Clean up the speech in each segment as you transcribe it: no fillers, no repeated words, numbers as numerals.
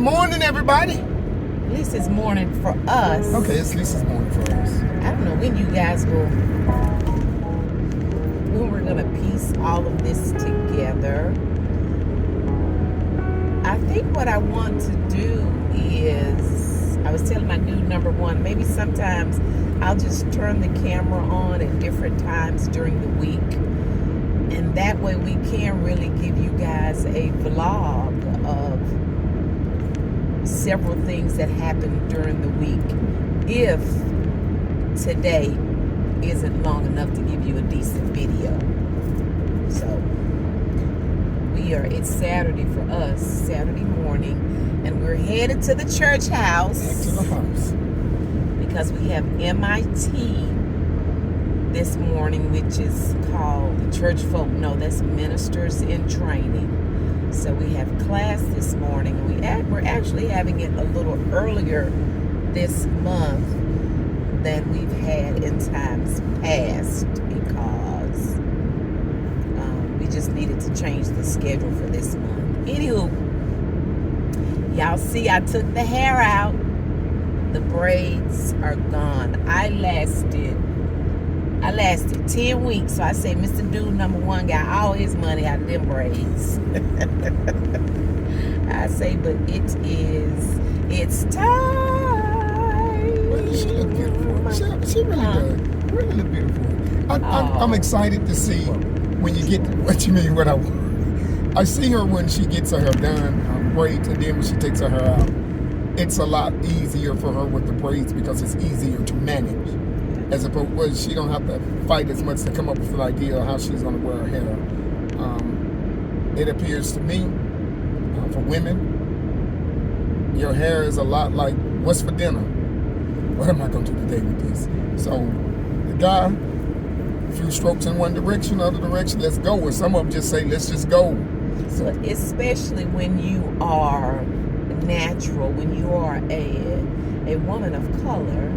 morning, everybody. At least it's morning for us. Okay, at least it's morning for us. I don't know when you guys will, when we're gonna piece all of this together. I think what I want to do is, I was telling my dude number one, maybe sometimes I'll just turn the camera on at different times during the week. And that way we can really give you guys a vlog of several things that happened during the week. If today isn't long enough to give you a decent video. So it's Saturday for us, Saturday morning, and we're headed to the church house. Back to the house. Because we have MIT this morning, which is called the Church Folk. No, that's Ministers in Training. So we have class this morning. We're actually having it a little earlier this month than we've had in times past because we just needed to change the schedule for this month. Anywho, y'all see I took the hair out. The braids are gone. I lasted 10 weeks. So I say Mr. Dude number one got all his money out of them braids. I say, but it's time. Well, she look beautiful. She really does. Really look beautiful. I'm excited to see when you get what you mean. What I see her when she gets her hair done, braids, and then when she takes her hair out. It's a lot easier for her with the braids because it's easier to manage. As opposed, well, she don't have to fight as much to come up with an idea of how she's going to wear her hair. It appears to me, for women, your hair is a lot like, what's for dinner? What am I going to do today with this? So, the guy, a few strokes in one direction, other direction, let's go. Or some of them just say, let's just go. So, especially when you are natural, when you are a woman of color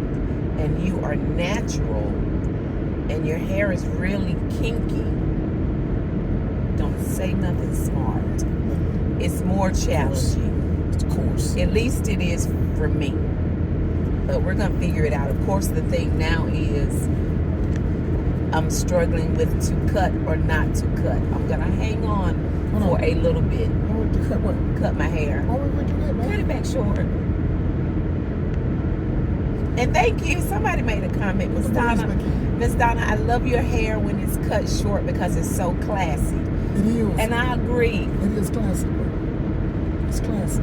and you are natural and your hair is really kinky, don't say nothing smart. It's more challenging. Of course. At least it is for me. But we're going to figure it out. Of course, the thing now is I'm struggling with to cut or not to cut. I'm going to hang on for a little bit. Cut what? Cut my hair. Why would we do that, man? Cut it back short. And thank you. Somebody made a comment. Miss Donna, I love your hair when it's cut short because it's so classy. It is. And I agree. It is classy. It's classy.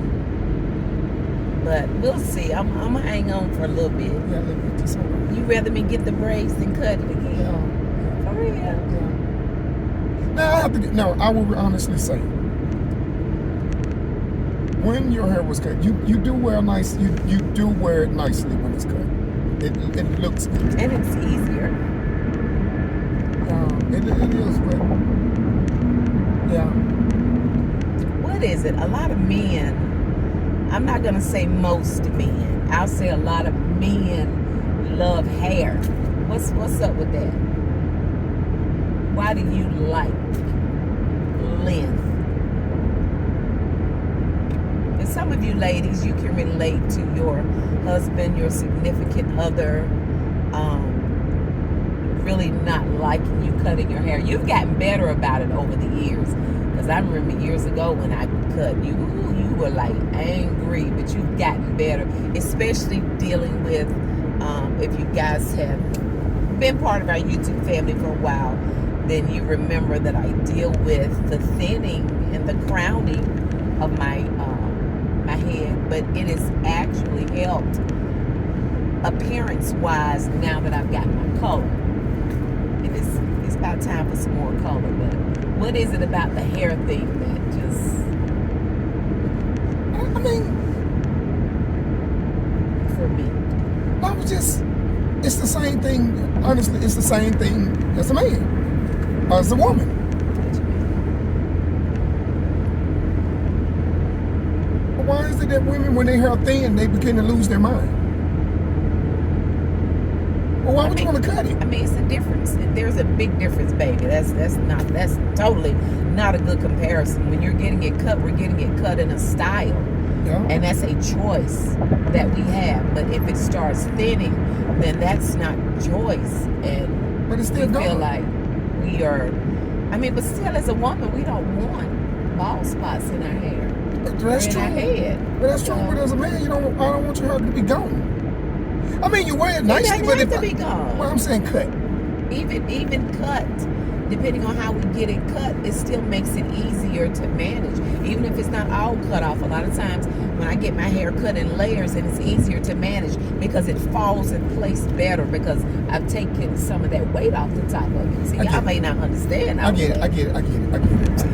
But we'll see. I'm going to hang on for a little bit. Yeah, a little bit. Just hold on. You rather me get the braids than cut it again? Yeah. For real? Yeah. Now, I will honestly say, when your hair was cut, you do wear nice. You do wear it nicely when it's cut. It looks good. And it's easier. It is, but yeah. What is it? A lot of men. I'm not gonna say most men. I'll say a lot of men love hair. What's up with that? Why do you like length? Some of you ladies, you can relate to your husband, your significant other, really not liking you cutting your hair. You've gotten better about it over the years. Because I remember years ago when I cut you were like angry, but you've gotten better. Especially dealing with, if you guys have been part of our YouTube family for a while, then you remember that I deal with the thinning and the crowning of my head, but it has actually helped appearance-wise now that I've gotten my color. It's about time for some more color. But what is it about the hair thing that just? I mean, for me, it's the same thing. Honestly, it's the same thing as a man, as a woman. Why is it that women, when they hair thin, they begin to lose their mind? Well, why would you want to cut it? I mean, it's a difference. There's a big difference, baby. That's totally not a good comparison. When you're getting it cut, we're getting it cut in a style. Yeah. And that's a choice that we have. But if it starts thinning, then that's not choice. And But it's still we feel gone. like we are, but still as a woman, we don't want bald spots in our hair. That's or in true. our head. But that's true. But as a man, I don't want your hair to be gone. I mean, you wear it nicely, It but doesn't if have to be gone. well, I'm saying cut. Even cut, depending on how we get it cut, it still makes it easier to manage. Even if it's not all cut off, a lot of times when I get my hair cut in layers, and it's easier to manage because it falls in place better because I've taken some of that weight off the top of it. See, y'all may not understand. I get it.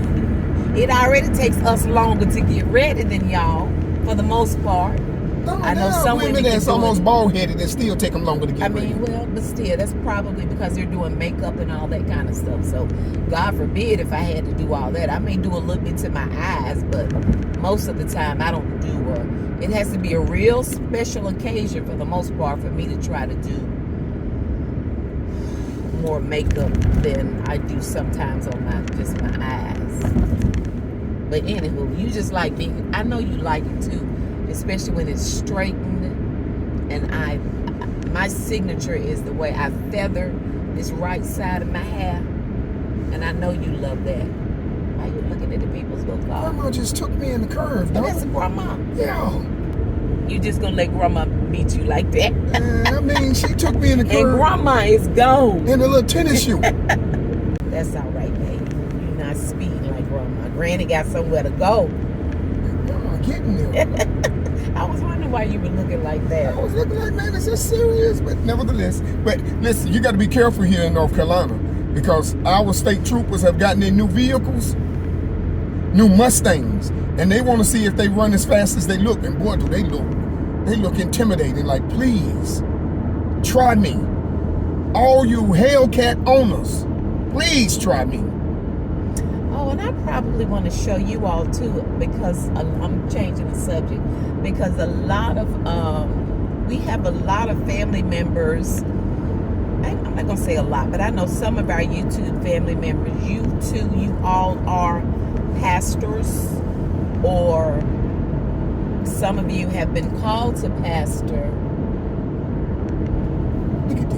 It already takes us longer to get ready than y'all, for the most part. No, I know some women that's can do almost it. bald headed and still take them longer to get ready. Well, but still, that's probably because they're doing makeup and all that kind of stuff. So, God forbid if I had to do all that. I may do a little bit to my eyes, but most of the time I don't do it has to be a real special occasion for the most part for me to try to do more makeup than I do sometimes on just my eyes. But anywho, you just like me. I know you like it too, especially when it's straightened. And my signature is the way I feather this right side of my hair, and I know you love that. Why you looking at the people's little car? Grandma just took me in the curve, And dog. that's a grandma. Yeah. You just gonna let grandma beat you like that? She took me in the curve. And grandma is gone. In a little tennis shoe. That's all right, baby. You're not speeding like grandma. Granny got somewhere to go. Grandma getting there. I was wondering why you were looking like that. I was looking like, man, is this serious? But nevertheless, listen, you got to be careful here in North Carolina because our state troopers have gotten their new vehicles, new Mustangs, and they want to see if they run as fast as they look. And boy, do they look. They look intimidating. Like, please, try me. All you Hellcat owners, please try me. Oh, and I probably want to show you all too, because I'm changing the subject, because we have a lot of family members. I'm not gonna say a lot, but I know some of our YouTube family members. You all are pastors, or some of you have been called to pastor,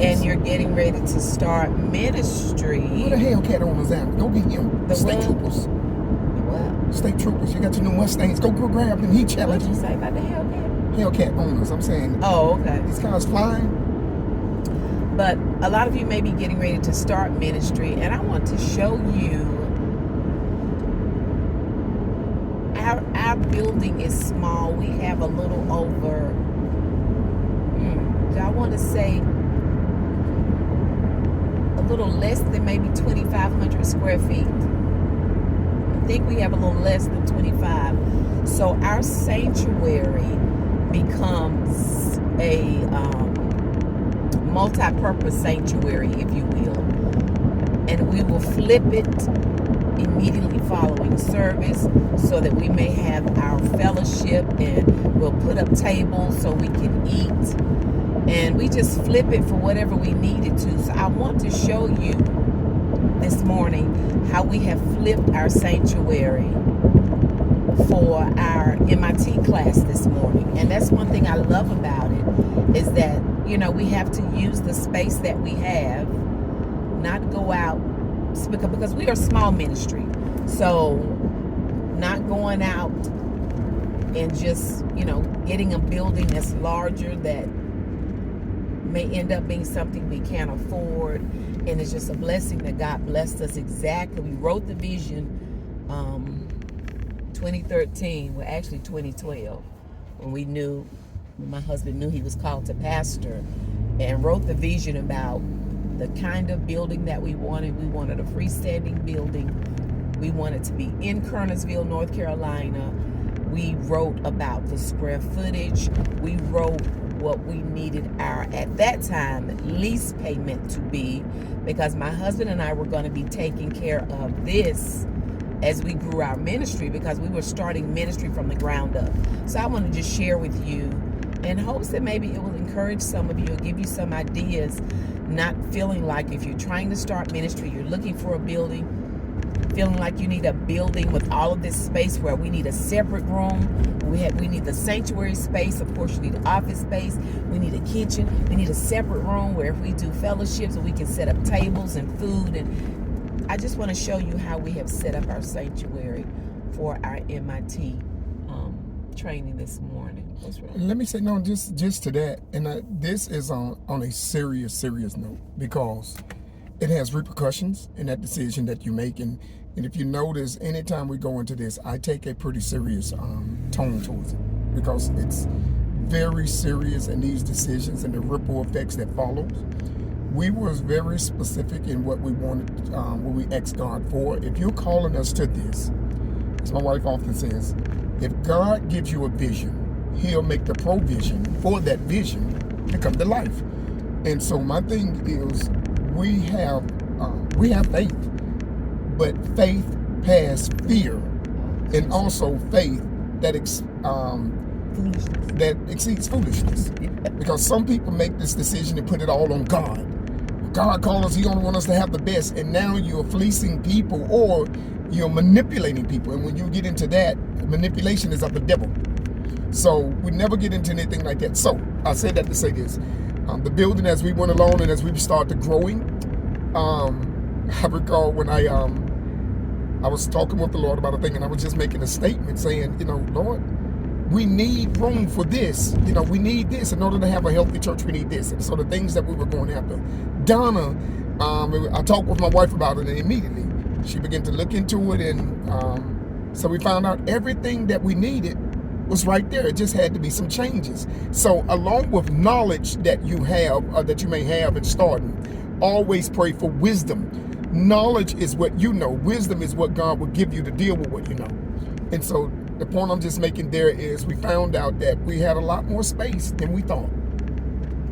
and you're getting ready to start ministry. Where the Hellcat owners at? Go get him. The State what? troopers. What? State troopers. You got your new Mustangs. Go grab them. He What challenged did you say about the Hellcat? Hellcat owners. I'm saying. Oh, okay. These cars flying. But a lot of you may be getting ready to start ministry, and I want to show you our building is small. We have a little over, I want to say a little less than maybe 2,500 square feet. I think we have a little less than 25. So our sanctuary becomes a multi-purpose sanctuary, if you will. And we will flip it immediately following service so that we may have our fellowship, and we'll put up tables so we can eat, and we just flip it for whatever we need it to. So I want to show you this morning how we have flipped our sanctuary for our MIT class this morning. And that's one thing I love about it, is that we have to use the space that we have, not go out, because we are a small ministry, so not going out and just getting a building that's larger that may end up being something we can't afford. And it's just a blessing that God blessed us exactly. We wrote the vision 2013, well actually 2012, when my husband knew he was called to pastor, and wrote the vision about the kind of building that we wanted. We wanted a freestanding building. We wanted to be in Kernersville, North Carolina. We wrote about the square footage. We wrote what we needed our, at that time, lease payment to be, because my husband and I were going to be taking care of this as we grew our ministry, because we were starting ministry from the ground up. So I want to just share with you in hopes that maybe it will encourage some of you, or give you some ideas, not feeling like if you're trying to start ministry, you're looking for a building, feeling like you need a building with all of this space where we need a separate room. We need the sanctuary space. Of course, you need office space. We need a kitchen. We need a separate room where if we do fellowships, we can set up tables and food. And I just want to show you how we have set up our sanctuary for our MIT training this morning. What's wrong? Let me say, no, just to that, and this is on a serious note, because it has repercussions in that decision that you make. And if you notice, anytime we go into this, I take a pretty serious tone towards it, because it's very serious in these decisions and the ripple effects that follows. We was very specific in what we wanted, what we asked God for. If you're calling us to this, as my wife often says, if God gives you a vision, He'll make the provision for that vision to come to life. And so my thing is, we have faith, but faith past fear, and also faith that exceeds foolishness. Because some people make this decision and put it all on God. God called us, He only wants us to have the best, and now you're fleecing people or you're manipulating people. And when you get into that, manipulation is of the devil. So we never get into anything like that. So I said that to say this. The building, as we went along and as we started growing, I recall when I was talking with the Lord about a thing, and I was just making a statement saying, Lord, we need room for this. We need this. In order to have a healthy church, we need this. And so the things that we were going after. Donna, I talked with my wife about it, and immediately she began to look into it. And so we found out everything that we needed was right there. It just had to be some changes. So along with knowledge that you have, or that you may have in starting, always pray for wisdom. Knowledge is what you know. Wisdom is what God will give you to deal with what you know. And so the point I'm just making there is, we found out that we had a lot more space than we thought.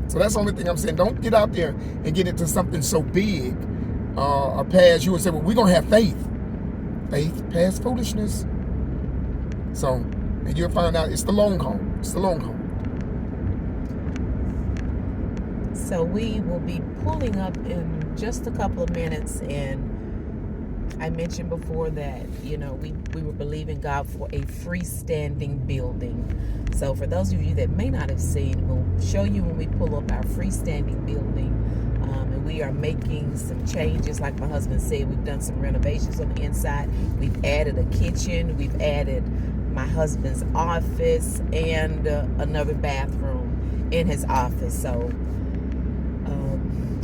So that's the only thing I'm saying. Don't get out there and get into something so big, or past you and say, well, we're going to have faith. Faith past foolishness. So, and you'll find out it's the long haul. It's the long haul. So we will be pulling up in just a couple of minutes, and I mentioned before that, we were believing God for a freestanding building. So for those of you that may not have seen, we'll show you when we pull up our freestanding building. And we are making some changes. Like my husband said, we've done some renovations on the inside. We've added a kitchen. We've added my husband's office and another bathroom in his office. So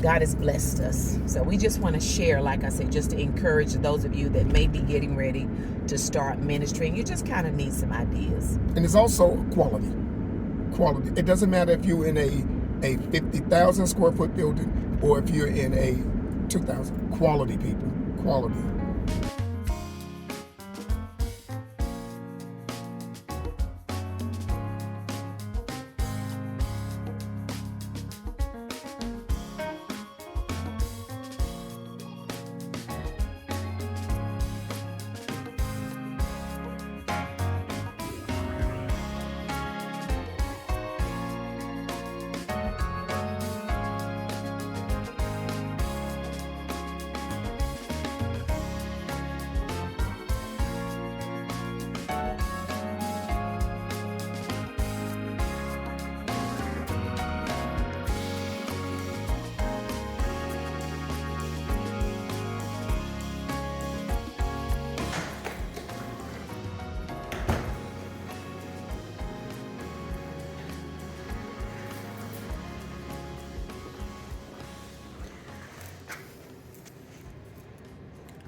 God has blessed us. So we just want to share, like I said, just to encourage those of you that may be getting ready to start ministry. You just kind of need some ideas. And it's also quality. Quality. It doesn't matter if you're in a 50,000 square foot building or if you're in a 2,000. Quality, people. Quality.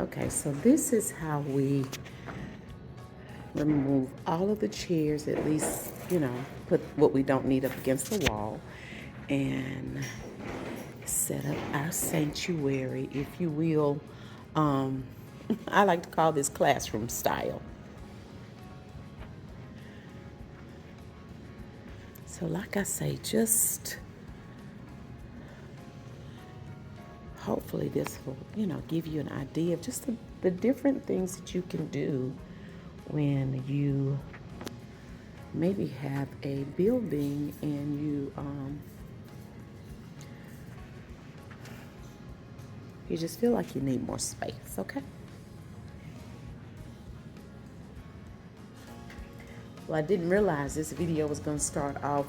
Okay, so this is how we remove all of the chairs, at least, put what we don't need up against the wall, and set up our sanctuary, if you will. I like to call this classroom style. So like I say, just hopefully this will, give you an idea of just the different things that you can do when you maybe have a building and you just feel like you need more space, okay? Well, I didn't realize this video was going to start off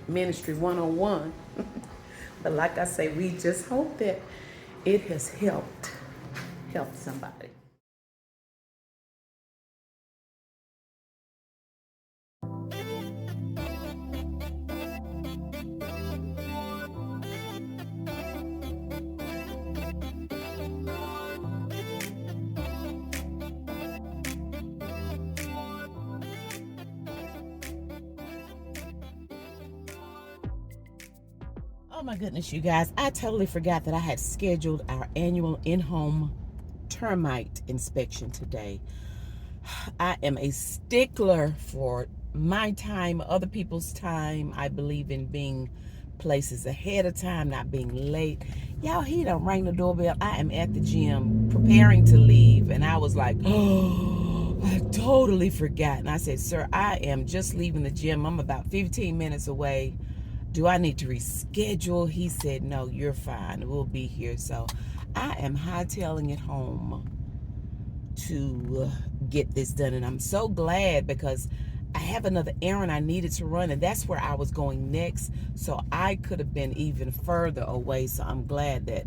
Ministry 101. But like I say, we just hope that it has helped somebody. Oh my goodness, you guys, I totally forgot that I had scheduled our annual in-home termite inspection today. I am a stickler for my time, other people's time. I believe in being places ahead of time, not being late. Y'all, he done rang the doorbell. I am at the gym preparing to leave, and I was like, oh, I totally forgot. And I said, sir, I am just leaving the gym. I'm about 15 minutes away. Do I need to reschedule? He said, no, you're fine. We'll be here. So I am hightailing it home to get this done. And I'm so glad because I have another errand I needed to run, and that's where I was going next. So I could have been even further away. So I'm glad that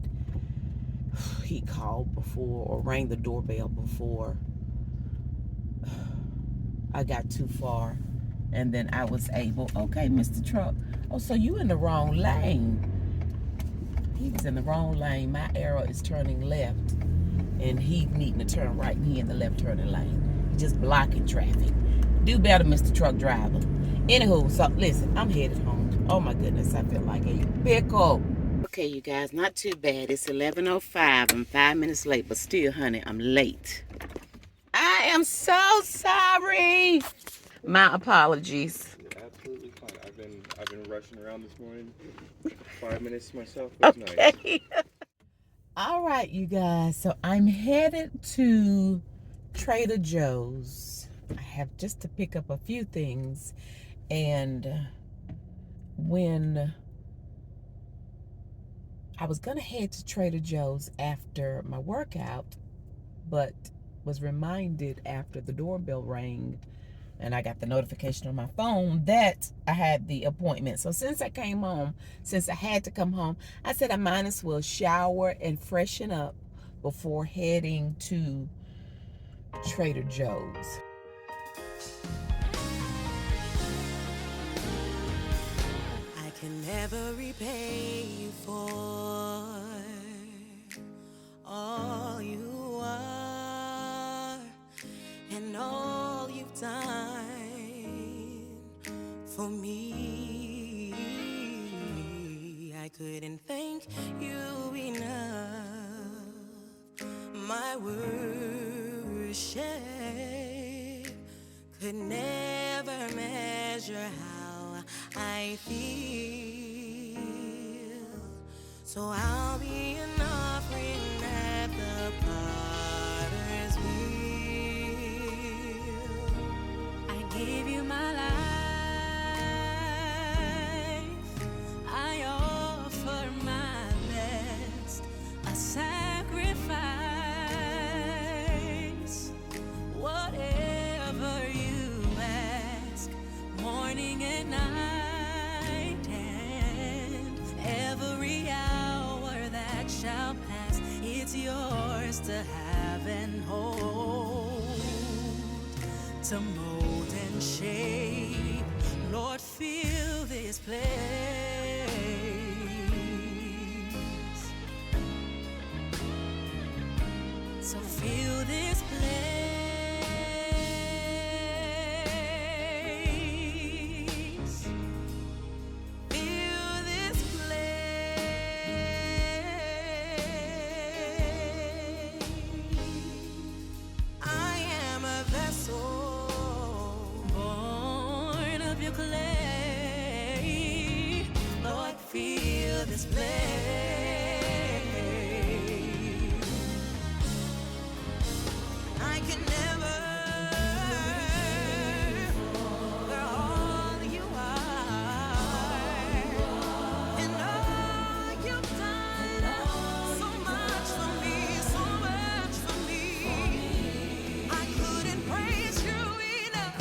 he called before or rang the doorbell before I got too far. And then I was able, okay, Mr. Truck. Oh, so you in the wrong lane. He was in the wrong lane. My arrow is turning left, and he needing to turn right, and he in the left turning lane. He just blocking traffic. Do better, Mr. Truck Driver. Anywho, so listen, I'm headed home. Oh my goodness, I feel like a pickle. Okay, you guys, not too bad. It's 11:05. I'm 5 minutes late, but still, honey, I'm late. I am so sorry. My apologies. You're absolutely fine. I've been rushing around this morning. 5 minutes to myself. That's okay. Nice. All right, you guys. So I'm headed to Trader Joe's. I have just to pick up a few things, and when I was gonna head to Trader Joe's after my workout, but was reminded after the doorbell rang and I got the notification on my phone that I had the appointment. So since I came home, since I had to come home, I said I might as well shower and freshen up before heading to Trader Joe's. I can never repay you for all you are and all you've done for me. I couldn't thank you enough. My worship could never measure how I feel. So I'll be an offering at the potter's wheel. I give you my life. I offer my best, a sacrifice. Whatever you ask, morning and night, and every hour that shall pass, it's yours to have and hold, to mold and shape. Lord, fill this place. So fill this place. Fill this place. I am a vessel born of your clay. Lord, fill this place. I can never for all you are and all you've done so much for me, so much for me. I couldn't praise you enough.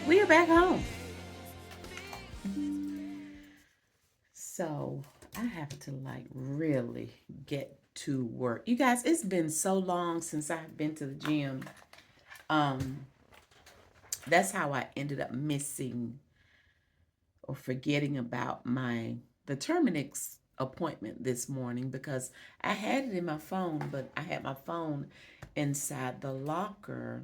We are back home. So I have to like really get to work. You guys, it's been so long since I've been to the gym. That's how I ended up missing or forgetting about the Terminix appointment this morning, because I had it in my phone, but I had my phone inside the locker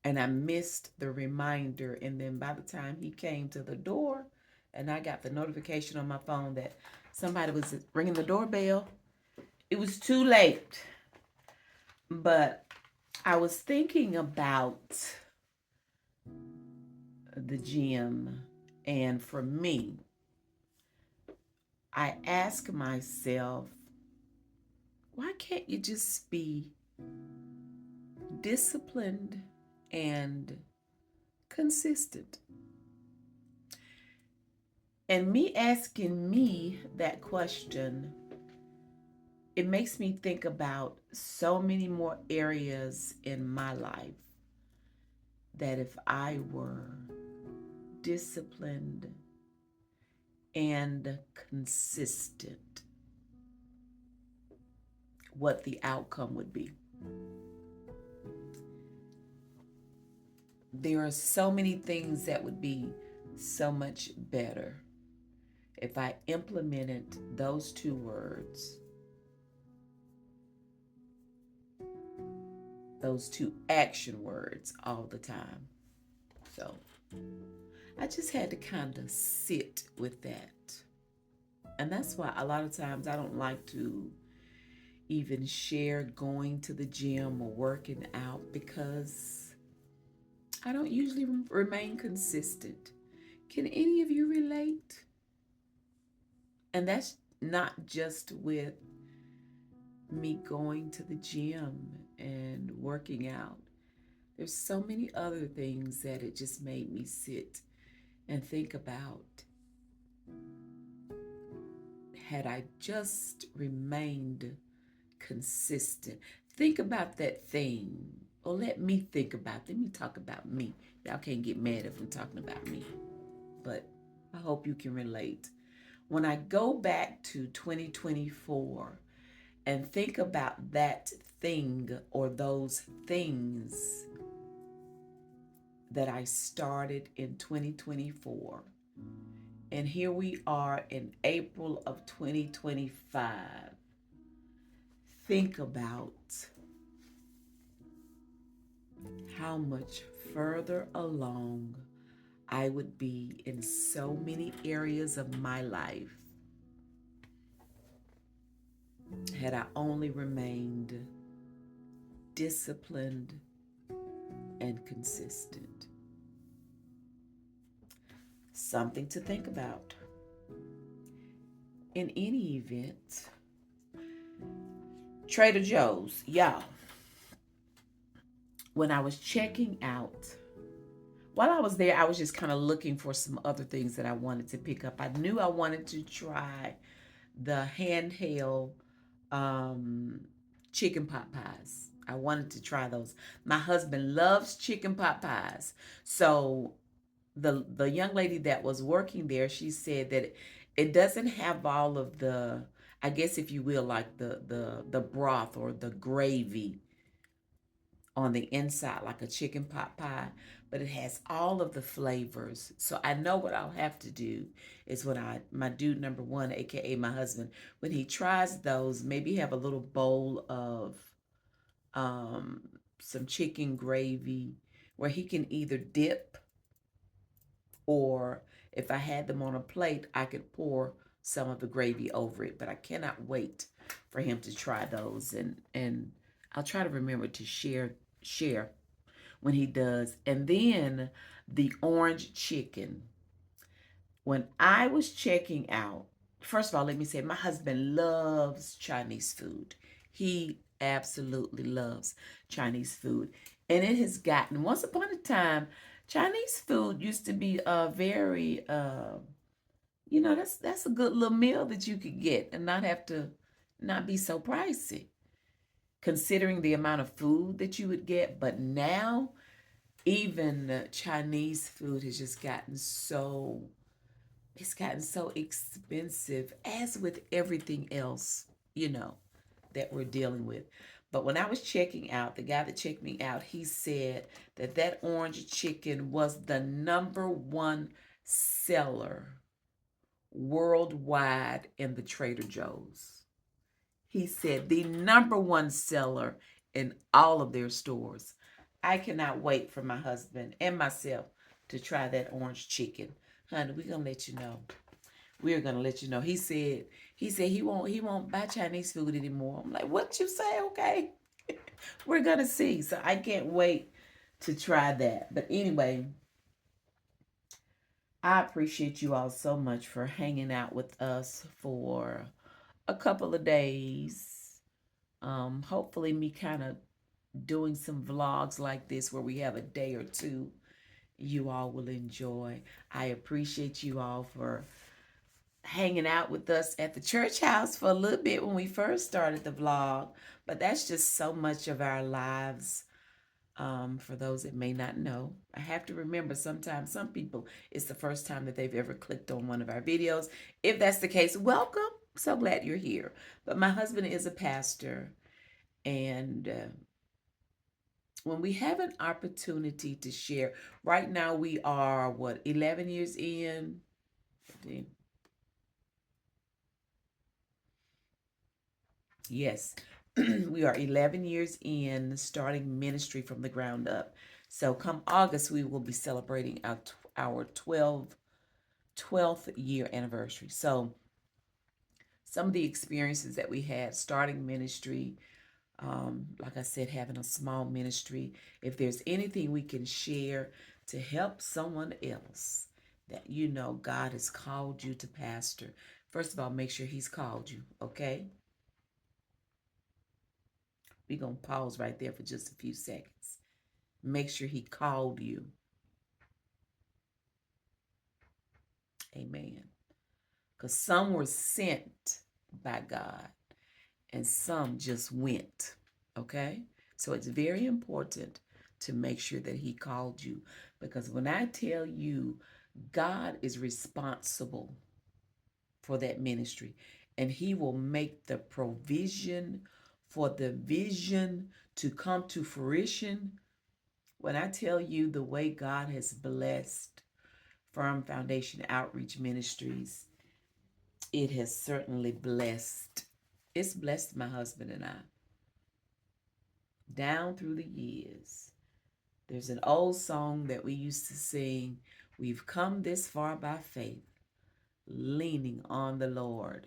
and I missed the reminder. And then by the time he came to the door and I got the notification on my phone that somebody was ringing the doorbell, it was too late. But I was thinking about the gym, and for me, I ask myself, why can't you just be disciplined and consistent? And me asking me that question, it makes me think about so many more areas in my life that if I were disciplined and consistent, what the outcome would be. There are so many things that would be so much better if I implemented those two words, those two action words all the time. So I just had to kind of sit with that. And that's why a lot of times I don't like to even share going to the gym or working out, because I don't usually remain consistent. Can any of you relate? And that's not just with me going to the gym and working out. There's so many other things that it just made me sit and think about. Had I just remained consistent. Think about that thing. Or let me talk about me. Y'all can't get mad if I'm talking about me. But I hope you can relate. When I go back to 2024 and think about that thing or those things that I started in 2024, and here we are in April of 2025, think about how much further along I would be in so many areas of my life had I only remained disciplined and consistent. Something to think about. In any event, Trader Joe's, y'all, when I was checking out, while I was there, I was just kind of looking for some other things that I wanted to pick up. I knew I wanted to try the handheld chicken pot pies. I wanted to try those. My husband loves chicken pot pies. So the young lady that was working there, she said that it doesn't have all of the, I guess if you will, like the broth or the gravy on the inside like a chicken pot pie, but it has all of the flavors. So I know what I'll have to do is when my dude number one, aka my husband, when he tries those, maybe have a little bowl of some chicken gravy where he can either dip, or if I had them on a plate, I could pour some of the gravy over it. But I cannot wait for him to try those, and I'll try to remember to share when he does. And then the orange chicken. When I was checking out, first of all, let me say my husband loves Chinese food. He absolutely loves Chinese food. And it has gotten, once upon a time, Chinese food used to be a very, that's a good little meal that you could get and not be so pricey, considering the amount of food that you would get. But now even Chinese food has just gotten so, it's gotten so expensive, as with everything else, that we're dealing with. But when I was checking out, the guy that checked me out, he said that that orange chicken was the #1 seller worldwide in the Trader Joe's. He said the #1 seller in all of their stores. I cannot wait for my husband and myself to try that orange chicken. Honey, we're gonna let you know. We're gonna let you know. He won't buy Chinese food anymore. I'm like, what you say? Okay. We're gonna see. So I can't wait to try that. But anyway, I appreciate you all so much for hanging out with us for a couple of days. Hopefully me kind of doing some vlogs like this where we have a day or two you all will enjoy. I appreciate you all for hanging out with us at the church house for a little bit when we first started the vlog, but that's just so much of our lives. For those that may not know, I have to remember sometimes some people, it's the first time that they've ever clicked on one of our videos. If that's the case, welcome. So glad you're here. But my husband is a pastor, and when we have an opportunity to share, right now we are, 11 years in? 15. Yes, we are 11 years in starting ministry from the ground up. So come August, we will be celebrating our 12th year anniversary. So some of the experiences that we had starting ministry, like I said, having a small ministry, if there's anything we can share to help someone else that God has called you to pastor, first of all, make sure he's called you, okay? We're going to pause right there for just a few seconds. Make sure he called you. Amen. Because some were sent by God and some just went. Okay? So it's very important to make sure that he called you. Because when I tell you, God is responsible for that ministry, and he will make the provision for the vision to come to fruition. When I tell you the way God has blessed Firm Foundation Outreach Ministries, it has certainly blessed. It's blessed my husband and I. Down through the years, there's an old song that we used to sing, we've come this far by faith, leaning on the Lord,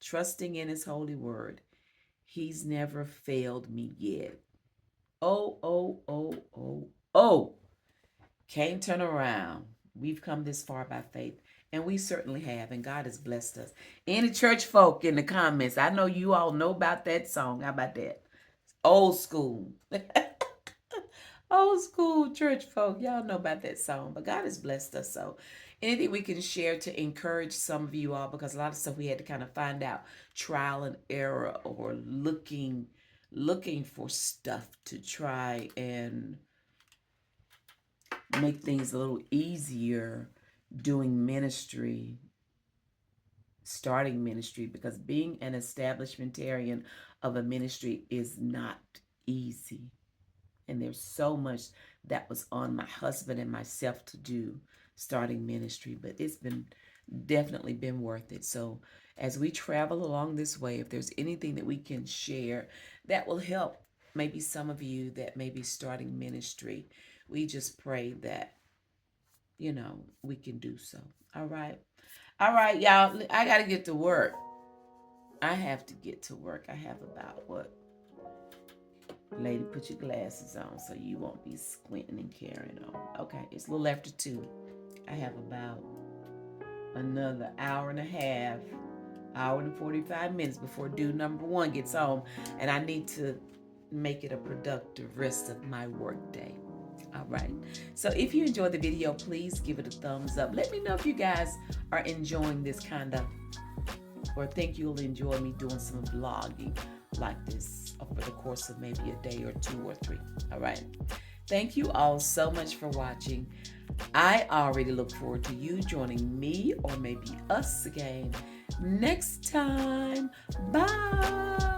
trusting in his holy word. He's never failed me yet. Oh, oh, oh, oh, oh. Can't turn around. We've come this far by faith, and we certainly have, and God has blessed us. Any church folk in the comments, I know you all know about that song. How about that? Old school. Old school church folk. Y'all know about that song, but God has blessed us. So anything we can share to encourage some of you all, because a lot of stuff we had to kind of find out, trial and error, or looking for stuff to try and make things a little easier doing ministry, starting ministry, because being an establishmentarian of a ministry is not easy. And there's so much that was on my husband and myself to do starting ministry, but it's definitely been worth it. So as we travel along this way, if there's anything that we can share that will help maybe some of you that may be starting ministry, we just pray that, we can do so. All right. All right, y'all. I got to get to work. I have to get to work. I have about Lady, put your glasses on so you won't be squinting and carrying on. Okay, it's a little after 2. I have about another hour and a half, hour and 45 minutes before due number 1 gets home, and I need to make it a productive rest of my work day. All right. So if you enjoyed the video, please give it a thumbs up. Let me know if you guys are enjoying this kind of, or think you'll enjoy me doing some vlogging like this over the course of maybe a day or 2 or 3. All right. Thank you all so much for watching. I already look forward to you joining me or maybe us again next time. Bye.